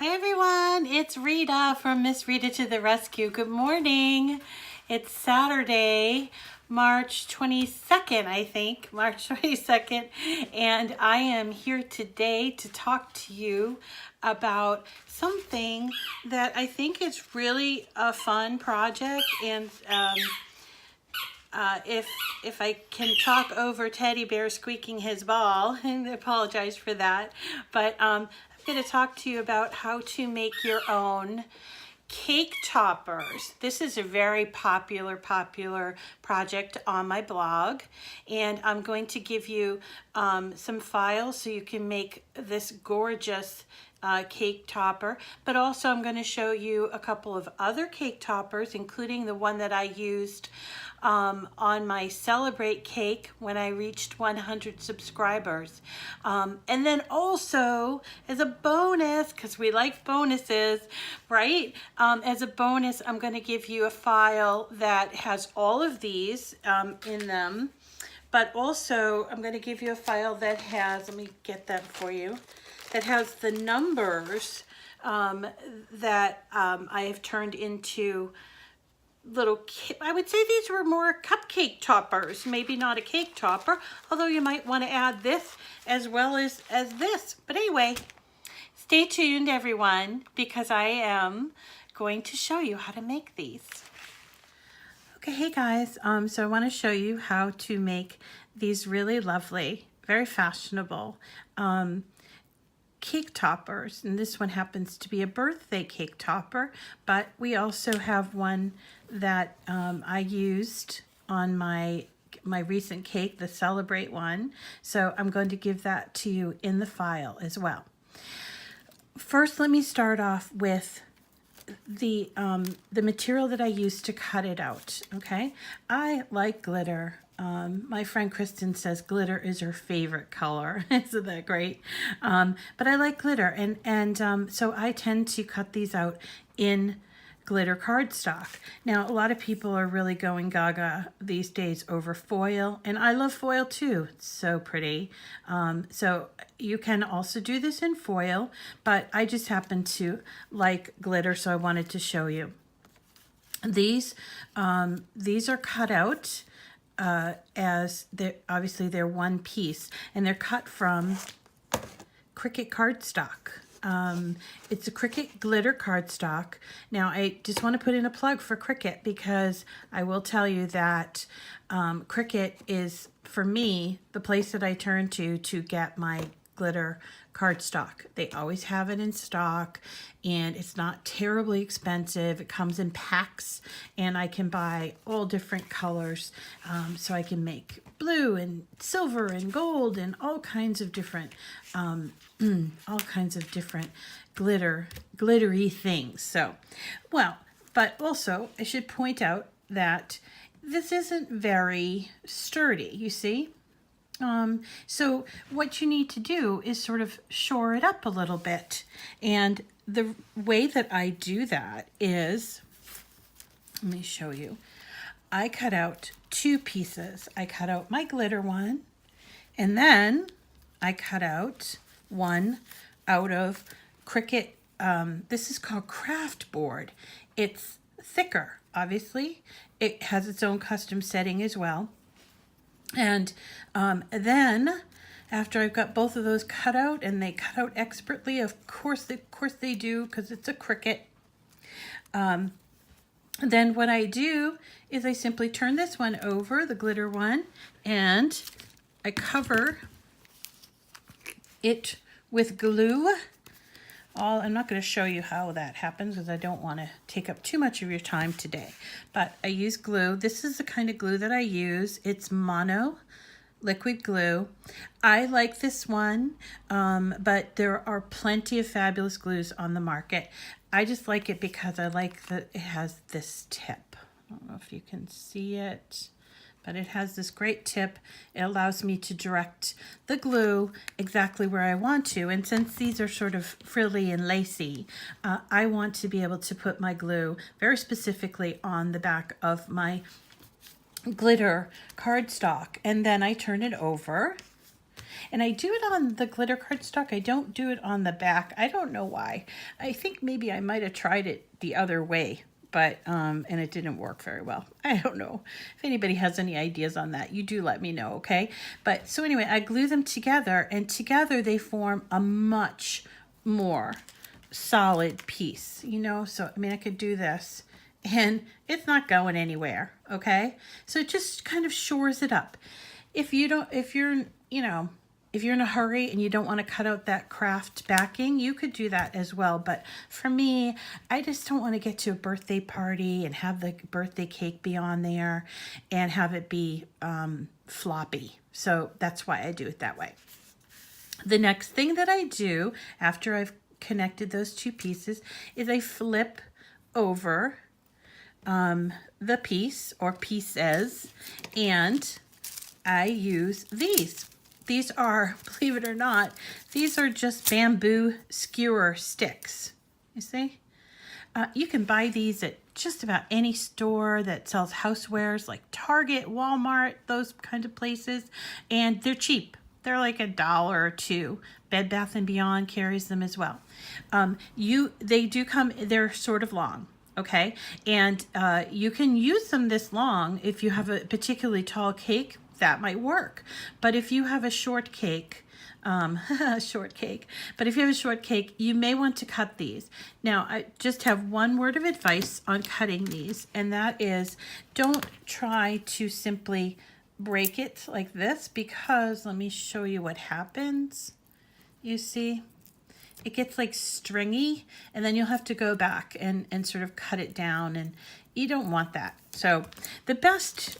Hi everyone, it's Rita from Miss Rita to the Rescue. Good morning. It's Saturday, March 22nd, I think, March 22nd, and I am here today to talk to you about something that I think is really a fun project. And if I can talk over Teddy Bear squeaking his ball, and I apologize for that, but I'm going to talk to you about how to make your own cake toppers. This is a very popular project on my blog, and I'm going to give you some files so you can make this gorgeous cake topper, but also I'm going to show you a couple of other cake toppers, including the one that I used on my Celebrate cake when I reached 100 subscribers. And then also as a bonus, because we like bonuses, right? As a bonus, I'm going to give you a file that has all of these in them, but also I'm going to give you a file that has, let me get that for you, that has the numbers that I have turned into little, I would say these were more cupcake toppers, maybe not a cake topper, although you might want to add this as well as this. But anyway, stay tuned everyone, because I am going to show you how to make these. Okay, hey guys, so I want to show you how to make these really lovely, very fashionable cake toppers, and this one happens to be a birthday cake topper, but we also have one that I used on my recent cake, the Celebrate one, so I'm going to give that to you in the file as well. First, let me start off with the material that I used to cut it out. Okay, I like glitter. My friend Kristen says glitter is her favorite color. Isn't that great? But I like glitter, and so I tend to cut these out in glitter cardstock. Now, a lot of people are really going gaga these days over foil, and I love foil too. It's so pretty. So you can also do this in foil, but I just happen to like glitter, so I wanted to show you. These are cut out as obviously they're one piece, and they're cut from Cricut cardstock. It's a Cricut glitter cardstock. Now, I just want to put in a plug for Cricut, because I will tell you that Cricut is, for me, the place that I turn to get my glitter cardstock. They always have it in stock, and it's not terribly expensive. It comes in packs, and I can buy all different colors, so I can make blue and silver and gold and all kinds of different glittery things. So, well, but also I should point out that this isn't very sturdy, you see. So what you need to do is sort of shore it up a little bit. And the way that I do that is, let me show you. I cut out two pieces. I cut out my glitter one, and then I cut out one out of Cricut. This is called Craft Board. It's thicker, obviously. It has its own custom setting as well. And then after I've got both of those cut out, and they cut out expertly, of course they do, because it's a Cricut. Then what I do is I simply turn this one over, the glitter one, and I cover it with glue. I'm not going to show you how that happens, because I don't want to take up too much of your time today. But I use glue. This is the kind of glue that I use. It's mono liquid glue. I like this one, but there are plenty of fabulous glues on the market. I just like it because I like that it has this tip. I don't know if you can see it, but it has this great tip. It allows me to direct the glue exactly where I want to. And since these are sort of frilly and lacy, I want to be able to put my glue very specifically on the back of my glitter cardstock. And then I turn it over, And I do it on the glitter cardstock. I don't do it on the back. I don't know why. I think maybe I might have tried it the other way, but and it didn't work very well. I don't know. If anybody has any ideas on that, you do let me know, okay? But so anyway, I glue them together, and together they form a much more solid piece, you know? So, I mean, I could do this and it's not going anywhere, okay? So it just kind of shores it up. If you're in a hurry and you don't want to cut out that craft backing, you could do that as well. But for me, I just don't want to get to a birthday party and have the birthday cake be on there and have it be floppy. So that's why I do it that way. The next thing that I do after I've connected those two pieces is I flip over the piece or pieces, and I use these. These are, believe it or not, these are just bamboo skewer sticks. You see? You can buy these at just about any store that sells housewares, like Target, Walmart, those kind of places, and they're cheap. They're like $1 or $2. Bed Bath & Beyond carries them as well. They do come, they're sort of long. Okay, and you can use them this long if you have a particularly tall cake. That might work. But if you have a short cake, but if you have a short cake, you may want to cut these. Now, I just have one word of advice on cutting these, and that is don't try to simply break it like this, because let me show you what happens. You see? It gets like stringy, and then you'll have to go back and sort of cut it down, and you don't want that. So the best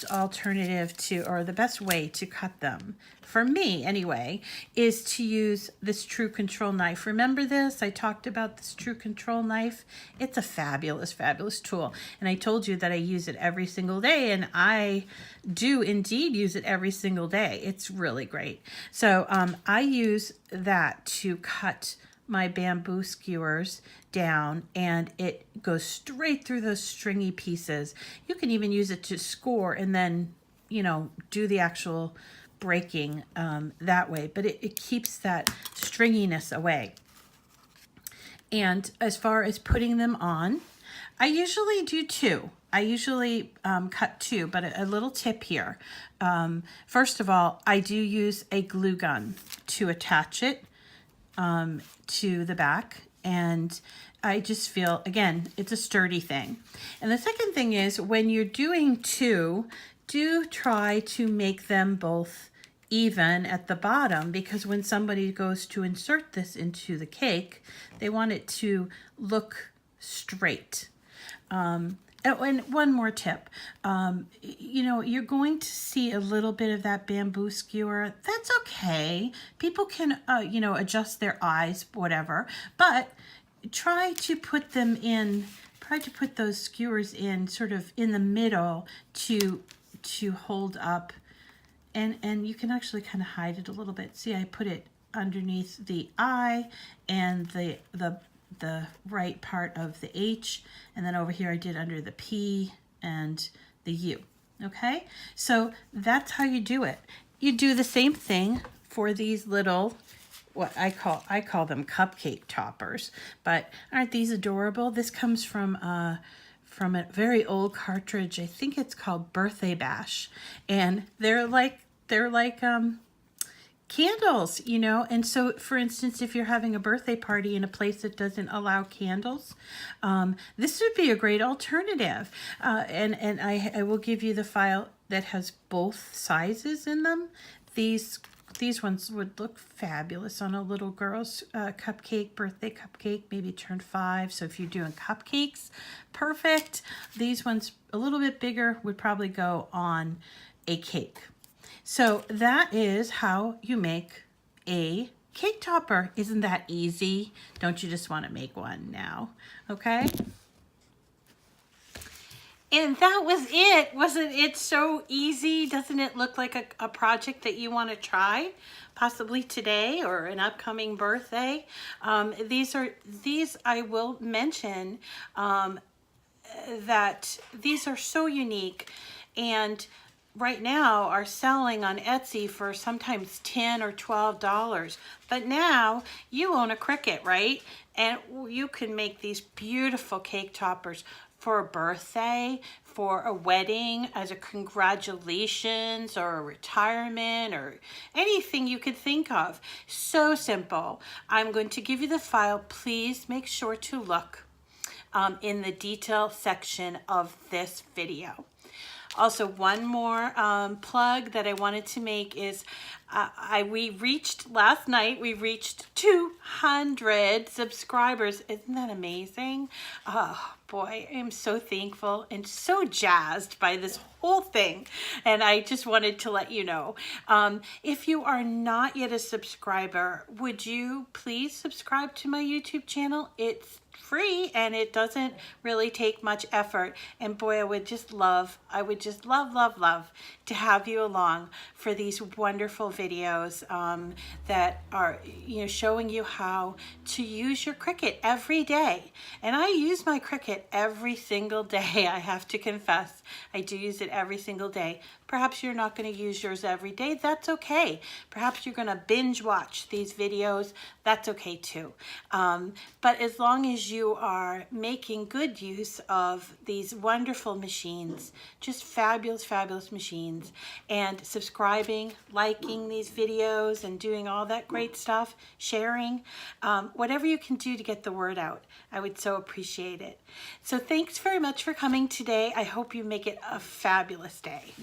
alternative to, or the best way to cut them, for me anyway, is to use this True Control knife. Remember this? I talked about this True Control knife. It's a fabulous, fabulous tool. And I told you that I use it every single day, and I do indeed use it every single day. It's really great. So I use that to cut my bamboo skewers down, and it goes straight through those stringy pieces. You can even use it to score and then, do the actual breaking that way, but it keeps that stringiness away. And as far as putting them on, I usually do two. I usually cut two, but a little tip here. First of all, I do use a glue gun to attach it to the back, and I just feel, again, it's a sturdy thing. And the second thing is, when you're doing two, do try to make them both even at the bottom, because when somebody goes to insert this into the cake, they want it to look straight. And one more tip, you're going to see a little bit of that bamboo skewer. That's okay. People can, adjust their eyes, whatever, but try to put those skewers in sort of in the middle to hold up, and you can actually kind of hide it a little bit. See, I put it underneath the I and the right part of the H, and then over here I did under the P and the U. Okay, so that's how you do it. You do the same thing for these little, what I call them cupcake toppers, but aren't these adorable? This comes from a very old cartridge. I think it's called Birthday Bash, and they're like candles, and so, for instance, if you're having a birthday party in a place that doesn't allow candles, this would be a great alternative. And I will give you the file that has both sizes in them. These ones would look fabulous on a little girl's birthday cupcake, maybe turned 5. So if you're doing cupcakes, perfect. These ones, a little bit bigger, would probably go on a cake. So that is how you make a cake topper. Isn't that easy? Don't you just want to make one now? Okay. And that was it. Wasn't it so easy? Doesn't it look like a project that you want to try? Possibly today or an upcoming birthday. These I will mention that these are so unique, and right now are selling on Etsy for sometimes $10 or $12. But now you own a Cricut, right? And you can make these beautiful cake toppers for a birthday, for a wedding, as a congratulations or a retirement or anything you could think of. So simple. I'm going to give you the file. Please make sure to look in the detail section of this video. Also, one more plug that I wanted to make is we reached last night, we reached 200 subscribers. Isn't that amazing? Oh boy, I am so thankful and so jazzed by this whole thing. And I just wanted to let you know. If you are not yet a subscriber, would you please subscribe to my YouTube channel? It's free and it doesn't really take much effort, and boy, I would just love to have you along for these wonderful videos that are, you know, showing you how to use your Cricut every day. And I use my Cricut every single day. I have to confess, I do use it every single day. Perhaps you're not going to use yours every day. That's okay. Perhaps you're going to binge watch these videos. That's okay too. But as long as you are making good use of these wonderful machines, just fabulous, fabulous machines, and subscribing, liking these videos, and doing all that great stuff, sharing, whatever you can do to get the word out, I would so appreciate it. So thanks very much for coming today. I hope you make it a fabulous day.